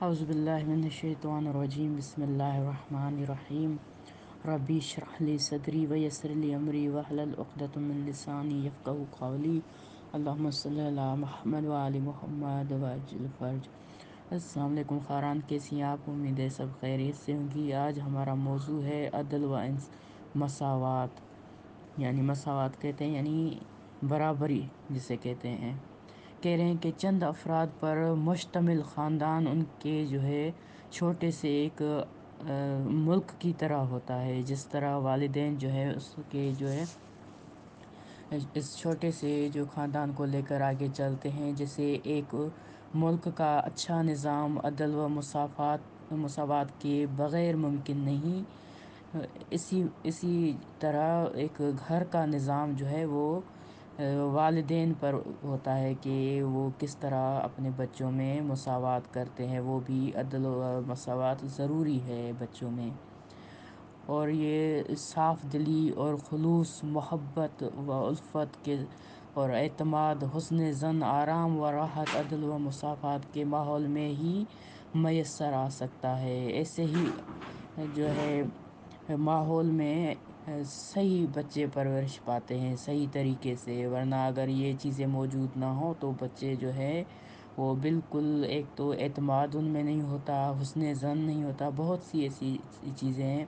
اعوذ باللہ من الشیطان الرجیم بسم اللہ الرحمن الرحیم ربی اشرح لی صدری ویسر لی امری واحلل عقدۃ من لسانی یفقہوا قولی اللہم صلی علی محمد وآل محمد وعجل فرج۔ السلام علیکم خاران، کیسی ہیں آپ؟ امید ہے سب خیریت سے ہوں گی۔ آج ہمارا موضوع ہے عدل و مساوات، یعنی مساوات کہتے ہیں یعنی برابری جسے کہتے ہیں۔ کہہ رہے ہیں کہ چند افراد پر مشتمل خاندان ان کے چھوٹے سے ایک ملک کی طرح ہوتا ہے۔ جس طرح والدین اس کے اس چھوٹے سے خاندان کو لے کر آگے چلتے ہیں، جیسے ایک ملک کا اچھا نظام عدل و مساوات کے بغیر ممکن نہیں۔ اسی طرح ایک گھر کا نظام وہ والدین پر ہوتا ہے کہ وہ کس طرح اپنے بچوں میں مساوات کرتے ہیں۔ وہ بھی عدل و مساوات ضروری ہے بچوں میں، اور یہ صاف دلی اور خلوص، محبت و الفت کے اور اعتماد، حسن ظن، آرام و راحت، عدل و مساوات کے ماحول میں ہی میسر آ سکتا ہے۔ ایسے ہی ماحول میں صحیح بچے پرورش پاتے ہیں صحیح طریقے سے، ورنہ اگر یہ چیزیں موجود نہ ہوں تو بچے وہ بالکل، ایک تو اعتماد ان میں نہیں ہوتا، حسن ظن نہیں ہوتا، بہت سی ایسی چیزیں ہیں۔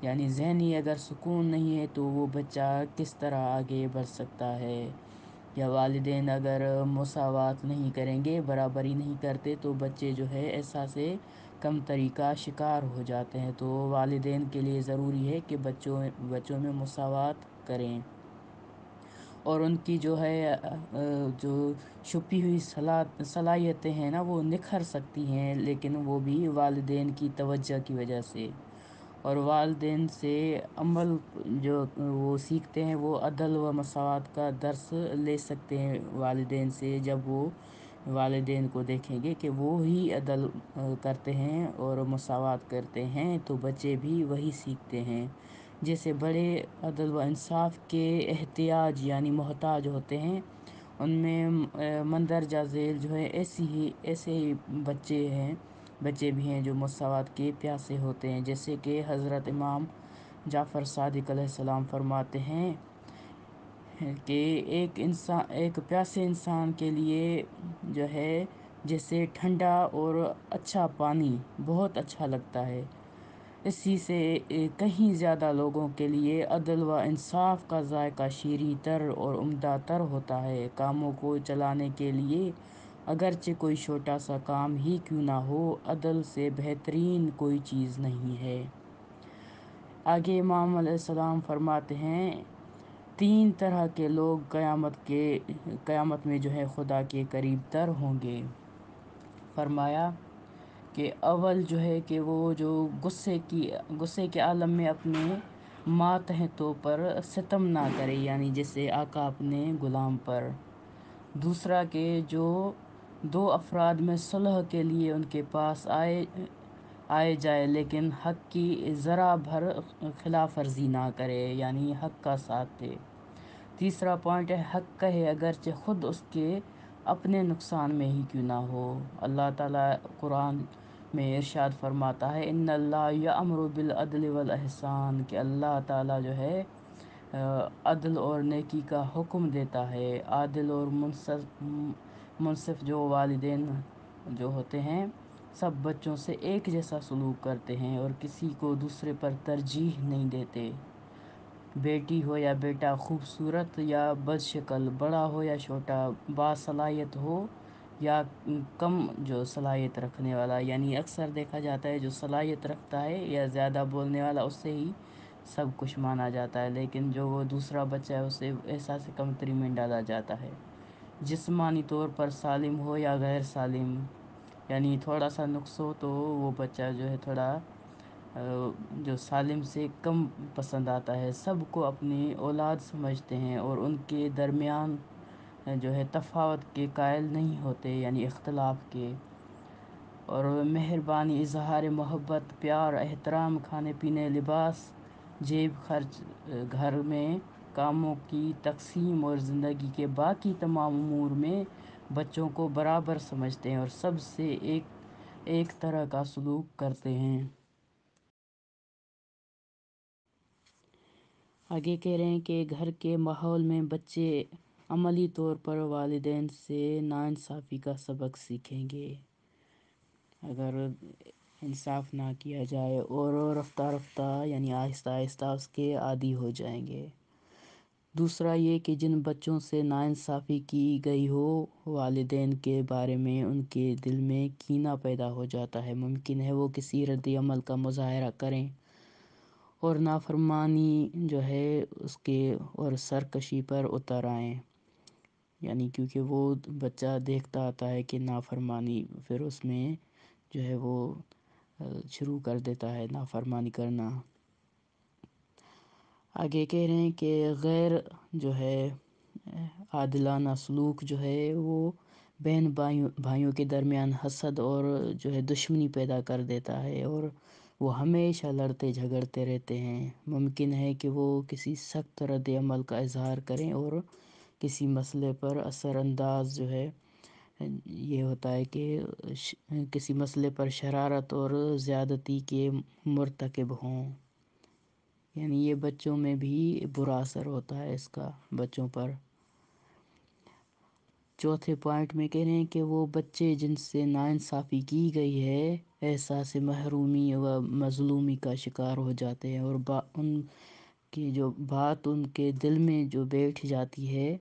یعنی ذہنی اگر سکون نہیں ہے تو وہ بچہ کس طرح آگے بڑھ سکتا ہے؟ یا والدین اگر مساوات نہیں کریں گے، برابری نہیں کرتے، تو بچے احساس کمتری کا شکار ہو جاتے ہیں۔ تو والدین کے لیے ضروری ہے کہ بچوں میں مساوات کریں، اور ان کی جو چھپی ہوئی صلاحیتیں ہیں وہ نکھر سکتی ہیں، لیکن وہ بھی والدین کی توجہ کی وجہ سے۔ اور والدین سے عمل وہ سیکھتے ہیں، وہ عدل و مساوات کا درس لے سکتے ہیں والدین سے۔ جب وہ والدین کو دیکھیں گے کہ وہ ہی عدل کرتے ہیں اور مساوات کرتے ہیں، تو بچے بھی وہی سیکھتے ہیں۔ جیسے بڑے عدل و انصاف کے احتیاج یعنی محتاج ہوتے ہیں، ان میں مندرجہ ذیل ایسے ہی بچے بھی ہیں جو مساوات کے پیاسے ہوتے ہیں۔ جیسے کہ حضرت امام جعفر صادق علیہ السلام فرماتے ہیں کہ ایک پیاسے انسان کے لیے جیسے ٹھنڈا اور اچھا پانی بہت اچھا لگتا ہے، اسی سے کہیں زیادہ لوگوں کے لیے عدل و انصاف کا ذائقہ شیریں تر اور عمدہ تر ہوتا ہے۔ کاموں کو چلانے کے لیے اگرچہ کوئی چھوٹا سا کام ہی کیوں نہ ہو، عدل سے بہترین کوئی چیز نہیں ہے۔ آگے امام علیہ السلام فرماتے ہیں، 3 طرح کے لوگ قیامت میں خدا کے قریب تر ہوں گے۔ فرمایا کہ اول کہ وہ غصے کے عالم میں اپنے ماتحتوں پر ستم نہ کرے، یعنی جیسے آقا اپنے غلام پر۔ دوسرا کہ جو 2 افراد میں صلح کے لیے ان کے پاس آئے جائے لیکن حق کی ذرا بھر خلاف ورزی نہ کرے، یعنی حق کا ساتھ دے۔ تیسرا پوائنٹ ہے حق کہے اگرچہ خود اس کے اپنے نقصان میں ہی کیوں نہ ہو۔ اللہ تعالیٰ قرآن میں ارشاد فرماتا ہے، ان اللہ یأمر بالعدل والاحسان، کہ اللہ تعالیٰ عدل اور نیکی کا حکم دیتا ہے۔ عادل اور منصف والدین ہوتے ہیں، سب بچوں سے ایک جیسا سلوک کرتے ہیں اور کسی کو دوسرے پر ترجیح نہیں دیتے۔ بیٹی ہو یا بیٹا، خوبصورت یا بد شکل، بڑا ہو یا چھوٹا، باصلاحیت ہو یا کم صلاحیت رکھنے والا، یعنی اکثر دیکھا جاتا ہے جو صلاحیت رکھتا ہے یا زیادہ بولنے والا، اس سے ہی سب کچھ مانا جاتا ہے، لیکن وہ دوسرا بچہ ہے اسے احساس کمتری میں ڈالا جاتا ہے۔ جسمانی طور پر سالم ہو یا غیر سالم، یعنی تھوڑا سا نقص ہو تو وہ بچہ تھوڑا سالم سے کم پسند آتا ہے۔ سب کو اپنی اولاد سمجھتے ہیں اور ان کے درمیان تفاوت کے قائل نہیں ہوتے، یعنی اختلاف کے۔ اور مہربانی، اظہار محبت، پیار، احترام، کھانے پینے، لباس، جیب خرچ، گھر میں کاموں کی تقسیم اور زندگی کے باقی تمام امور میں بچوں کو برابر سمجھتے ہیں اور سب سے ایک ایک طرح کا سلوک کرتے ہیں۔ آگے کہہ رہے ہیں کہ گھر کے ماحول میں بچے عملی طور پر والدین سے ناانصافی کا سبق سیکھیں گے اگر انصاف نہ کیا جائے، اور رفتہ رفتہ یعنی آہستہ آہستہ اس کے عادی ہو جائیں گے۔ دوسرا یہ کہ جن بچوں سے ناانصافی کی گئی ہو، والدین کے بارے میں ان کے دل میں کینہ پیدا ہو جاتا ہے، ممکن ہے وہ کسی رد عمل کا مظاہرہ کریں اور نافرمانی جو ہے اس کے اور سرکشی پر اتر آئیں، یعنی کیونکہ وہ بچہ دیکھتا آتا ہے کہ نافرمانی، پھر اس میں جو ہے وہ شروع کر دیتا ہے نافرمانی کرنا۔ آگے کہہ رہے ہیں کہ غیر جو ہے عادلانہ سلوک جو ہے وہ بہن بھائیوں کے درمیان حسد اور جو ہے دشمنی پیدا کر دیتا ہے، اور وہ ہمیشہ لڑتے جھگڑتے رہتے ہیں۔ ممکن ہے کہ وہ کسی سخت رد عمل کا اظہار کریں اور کسی مسئلے پر اثر انداز جو ہے یہ ہوتا ہے کہ کسی مسئلے پر شرارت اور زیادتی کے مرتکب ہوں، یعنی یہ بچوں میں بھی برا اثر ہوتا ہے اس کا بچوں پر۔ چوتھے پوائنٹ میں کہہ رہے ہیں کہ وہ بچے جن سے ناانصافی کی گئی ہے احساس محرومی و مظلومی کا شکار ہو جاتے ہیں، اور ان کی جو بات ان کے دل میں جو بیٹھ جاتی ہے،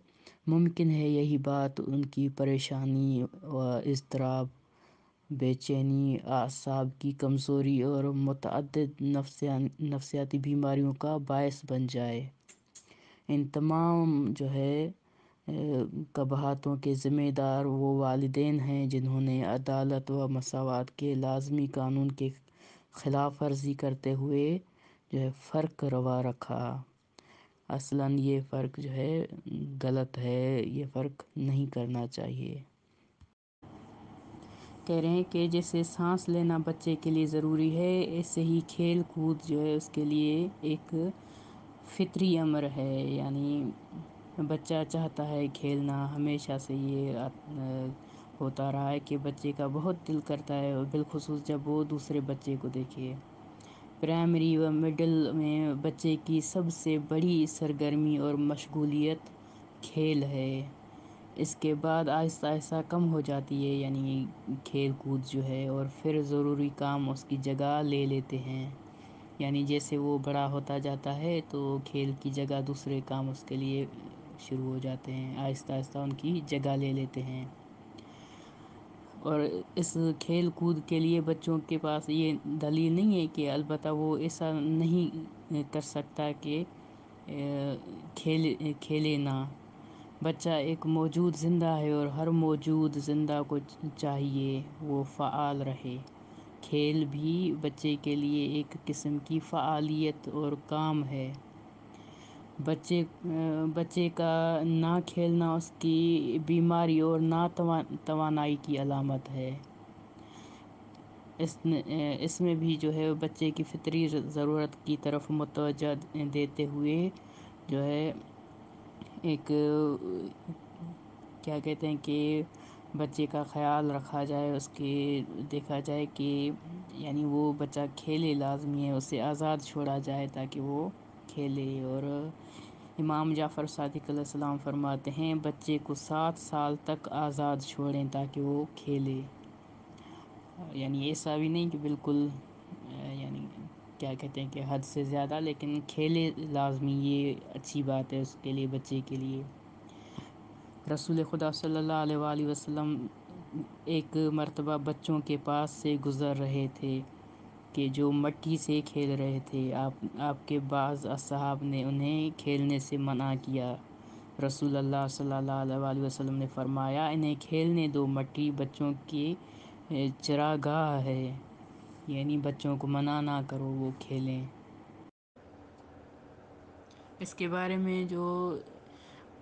ممکن ہے یہی بات ان کی پریشانی و اضطراب، بے چینی، اعصاب کی کمزوری اور متعدد نفسیاتی بیماریوں کا باعث بن جائے۔ ان تمام جو ہے قباحتوں کے ذمہ دار وہ والدین ہیں جنہوں نے عدالت و مساوات کے لازمی قانون کی خلاف ورزی کرتے ہوئے جو ہے فرق روا رکھا۔ اصلاً یہ فرق جو ہے غلط ہے، یہ فرق نہیں کرنا چاہیے۔ کہہ رہے ہیں کہ جیسے سانس لینا بچے کے لیے ضروری ہے، ایسے ہی کھیل کود جو ہے اس کے لیے ایک فطری امر ہے، یعنی بچہ چاہتا ہے کھیلنا، ہمیشہ سے یہ ہوتا رہا ہے کہ بچے کا بہت دل کرتا ہے، اور بالخصوص جب وہ دوسرے بچے کو دیکھے۔ پرائمری و مڈل میں بچے کی سب سے بڑی سرگرمی اور مشغولیت کھیل ہے، اس کے بعد آہستہ آہستہ کم ہو جاتی ہے، یعنی کھیل کود جو ہے، اور پھر ضروری کام اس کی جگہ لے لیتے ہیں، یعنی جیسے وہ بڑا ہوتا جاتا ہے تو کھیل کی جگہ دوسرے کام اس کے لیے شروع ہو جاتے ہیں، آہستہ آہستہ ان کی جگہ لے لیتے ہیں۔ اور اس کھیل کود کے لیے بچوں کے پاس یہ دلیل نہیں ہے کہ البتہ وہ ایسا نہیں کر سکتا کہ کھیلے نہ۔ بچہ ایک موجود زندہ ہے اور ہر موجود زندہ کو چاہیے وہ فعال رہے۔ کھیل بھی بچے کے لیے ایک قسم کی فعالیت اور کام ہے۔ بچے کا نہ کھیلنا اس کی بیماری اور ناتوانائی کی علامت ہے۔ اس میں بھی جو ہے بچے کی فطری ضرورت کی طرف متوجہ دیتے ہوئے جو ہے ایک کیا کہتے ہیں کہ بچے کا خیال رکھا جائے، اس کے دیکھا جائے کہ یعنی وہ بچہ کھیلے، لازمی ہے اسے آزاد چھوڑا جائے تاکہ وہ کھیلے۔ اور امام جعفر صادق علیہ السلام فرماتے ہیں بچے کو 7 سال تک آزاد چھوڑیں تاکہ وہ کھیلے، یعنی ایسا بھی نہیں کہ بالکل یعنی کیا کہتے ہیں کہ حد سے زیادہ، لیکن کھیلے لازمی، یہ اچھی بات ہے اس کے لیے، بچے کے لیے۔ رسول خدا صلی اللہ علیہ وآلہ وسلم ایک مرتبہ بچوں کے پاس سے گزر رہے تھے کہ جو مٹی سے کھیل رہے تھے، آپ کے بعض اصحاب نے انہیں کھیلنے سے منع کیا۔ رسول اللہ صلی اللہ علیہ وآلہ وسلم نے فرمایا انہیں کھیلنے دو، مٹی بچوں کی چراگاہ ہے، یعنی بچوں کو منع نہ کرو وہ کھیلیں۔ اس کے بارے میں جو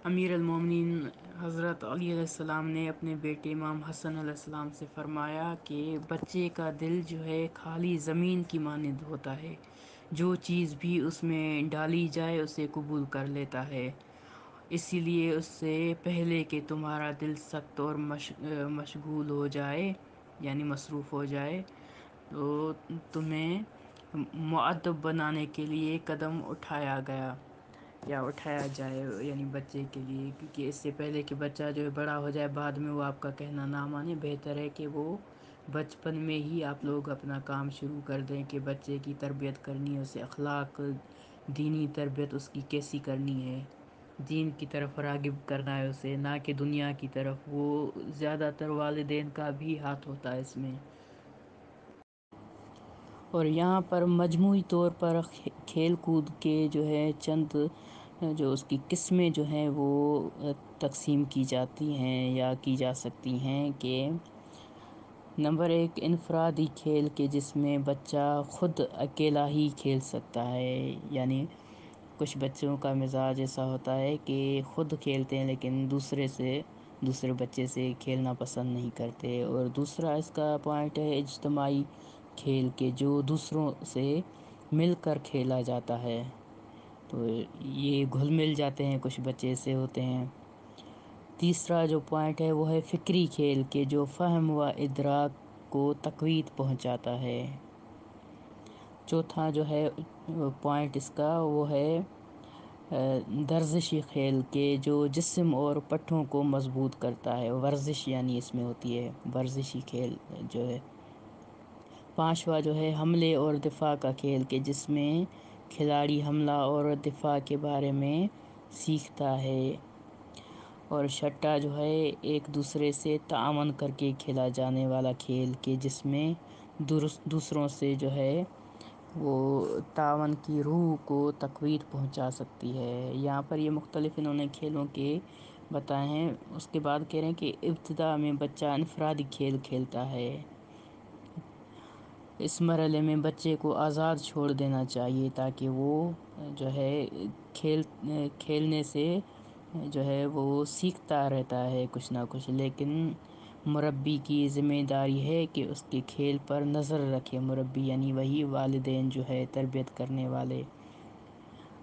امیر المومنین حضرت علی علیہ السلام نے اپنے بیٹے امام حسن علیہ السلام سے فرمایا کہ بچے کا دل جو ہے خالی زمین کی مانند ہوتا ہے، جو چیز بھی اس میں ڈالی جائے اسے قبول کر لیتا ہے، اسی لیے اس سے پہلے کہ تمہارا دل سخت اور مشغول ہو جائے، یعنی مصروف ہو جائے تو تمہیں مؤدب بنانے کے لیے قدم اٹھایا گیا یا اٹھایا جائے، یعنی بچے کے لیے، کیونکہ اس سے پہلے کہ بچہ جو ہے بڑا ہو جائے بعد میں وہ آپ کا کہنا نہ مانے، بہتر ہے کہ وہ بچپن میں ہی آپ لوگ اپنا کام شروع کر دیں کہ بچے کی تربیت کرنی ہے، اسے اخلاق، دینی تربیت اس کی کیسی کرنی ہے، دین کی طرف راغب کرنا ہے اسے، نہ کہ دنیا کی طرف۔ وہ زیادہ تر والدین کا بھی ہاتھ ہوتا ہے اس میں۔ اور یہاں پر مجموعی طور پر کھیل کود کے جو ہے چند جو اس کی قسمیں جو ہیں وہ تقسیم کی جاتی ہیں یا کی جا سکتی ہیں کہ نمبر 1 انفرادی کھیل کے جس میں بچہ خود اکیلا ہی کھیل سکتا ہے، یعنی کچھ بچوں کا مزاج ایسا ہوتا ہے کہ خود کھیلتے ہیں لیکن دوسرے بچے سے کھیلنا پسند نہیں کرتے۔ اور دوسرا اس کا پوائنٹ ہے اجتماعی کھیل کے جو دوسروں سے مل کر کھیلا جاتا ہے، تو یہ گھل مل جاتے ہیں، کچھ بچے ایسے ہوتے ہیں۔ تیسرا جو پوائنٹ ہے وہ ہے فکری کھیل کے جو فہم و ادراک کو تقویت پہنچاتا ہے۔ چوتھا جو ہے پوائنٹ اس کا وہ ہے ورزشی کھیل کے جو جسم اور پٹھوں کو مضبوط کرتا ہے، ورزش یعنی اس میں ہوتی ہے ورزشی کھیل جو ہے۔ پانچواں جو ہے حملے اور دفاع کا کھیل کے جس میں کھلاڑی حملہ اور دفاع کے بارے میں سیکھتا ہے۔ اور چھٹا جو ہے ایک دوسرے سے تعاون کر کے کھیلا جانے والا کھیل کے جس میں دوسروں سے جو ہے وہ تعاون کی روح کو تقویت پہنچا سکتی ہے۔ یہاں پر یہ مختلف انہوں نے کھیلوں کے بتائے ہیں۔ اس کے بعد کہہ رہے ہیں کہ ابتدا میں بچہ انفرادی کھیل کھیلتا ہے۔ اس مرحلے میں بچے کو آزاد چھوڑ دینا چاہیے تاکہ وہ جو ہے کھیلنے سے جو ہے وہ سیکھتا رہتا ہے کچھ نہ کچھ، لیکن مربی کی ذمہ داری ہے کہ اس کے کھیل پر نظر رکھے۔ مربی یعنی وہی والدین جو ہے تربیت کرنے والے،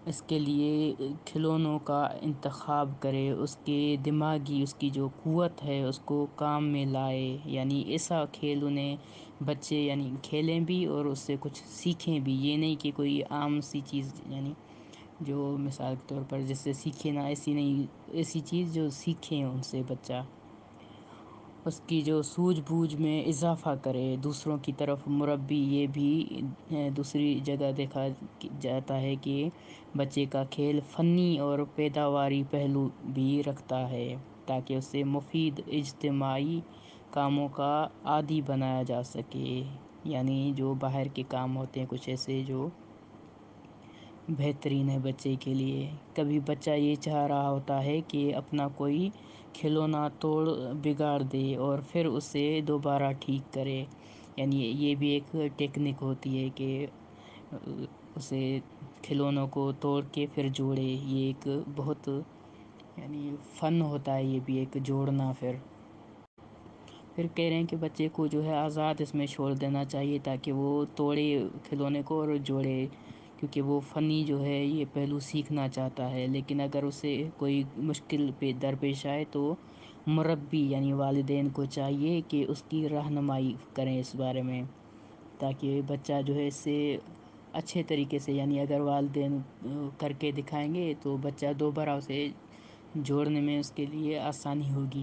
اس کے لیے کھلونوں کا انتخاب کرے، اس کے دماغی اس کی جو قوت ہے اس کو کام میں لائے، یعنی ایسا کھیل انہیں بچے یعنی کھیلیں بھی اور اس سے کچھ سیکھیں بھی۔ یہ نہیں کہ کوئی عام سی چیز یعنی جو مثال کے طور پر جس سے سیکھے نہ، ایسی نہیں، ایسی چیز جو سیکھیں ان سے بچہ، اس کی جو سوجھ بوجھ میں اضافہ کرے دوسروں کی طرف۔ مربی یہ بھی دوسری جگہ دیکھا جاتا ہے کہ بچے کا کھیل فنی اور پیداواری پہلو بھی رکھتا ہے تاکہ اسے مفید اجتماعی کاموں کا عادی بنایا جا سکے، یعنی جو باہر کے کام ہوتے ہیں کچھ ایسے جو بہترین ہے بچے کے لیے۔ کبھی بچہ یہ چاہ رہا ہوتا ہے کہ اپنا کوئی کھلونا توڑ بگاڑ دے اور پھر اسے دوبارہ ٹھیک کرے، یعنی یہ بھی ایک ٹیکنک ہوتی ہے کہ اسے کھلونوں کو توڑ کے پھر جوڑے۔ یہ ایک بہت یعنی فن ہوتا ہے، یہ بھی ایک جوڑنا۔ پھر کہہ رہے ہیں کہ بچے کو جو ہے آزاد اس میں چھوڑ دینا چاہیے تاکہ وہ توڑے کھلونے کو اور جوڑے، کیونکہ وہ فنی جو ہے یہ پہلو سیکھنا چاہتا ہے۔ لیکن اگر اسے کوئی مشکل درپیش آئے تو مربی یعنی والدین کو چاہیے کہ اس کی رہنمائی کریں اس بارے میں، تاکہ بچہ جو ہے اس سے اچھے طریقے سے، یعنی اگر والدین کر کے دکھائیں گے تو بچہ دوبارہ اسے جوڑنے میں اس کے لیے آسانی ہوگی۔